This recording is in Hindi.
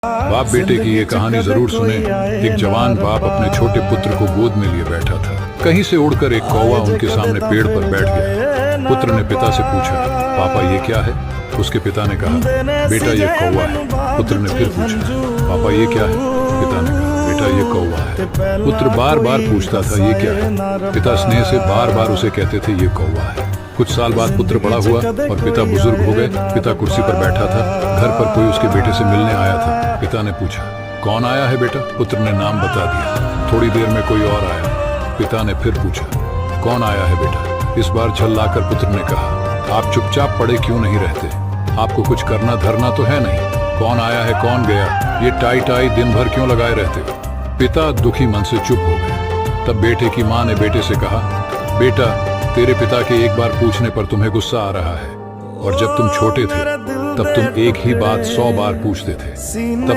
बाप बेटे की ये कहानी जरूर सुने। एक जवान बाप अपने छोटे पुत्र को गोद में लिए बैठा था। कहीं से उड़कर एक कौवा उनके सामने पेड़ पर बैठ गया। पुत्र ने पिता से पूछा, पापा ये क्या है? उसके पिता ने कहा, बेटा ये कौवा है। पुत्र ने फिर पूछा, पापा ये क्या है? पिता ने कहा, बेटा ये कौवा है। पुत्र बार बार पूछता था, ये क्या है? पिता स्नेह से बार बार उसे कहते थे, ये कौवा है। कुछ साल बाद पुत्र बड़ा हुआ और पिता बुजुर्ग हो गए। पिता कुर्सी पर बैठा था। घर पर कोई उसके बेटे से मिलने आया था। पिता ने पूछा, कौन आया है बेटा? पुत्र ने नाम बता दिया। थोड़ी देर में कोई और आया। पिता ने फिर पूछा, कौन आया है बेटा? इस बार छल लाकर पुत्र ने कहा, आप चुपचाप पड़े क्यों नहीं रहते? आपको कुछ करना धरना तो है नहीं। कौन आया है कौन गया, ये टाई टाई दिन भर क्यों लगाए रहते हो? पिता दुखी मन से चुप हो गए। तब बेटे की माँ ने बेटे से कहा, बेटा तेरे पिता के एक बार पूछने पर तुम्हें गुस्सा आ रहा है, और जब तुम छोटे थे तब तुम एक ही बात 100 बार पूछते थे। तब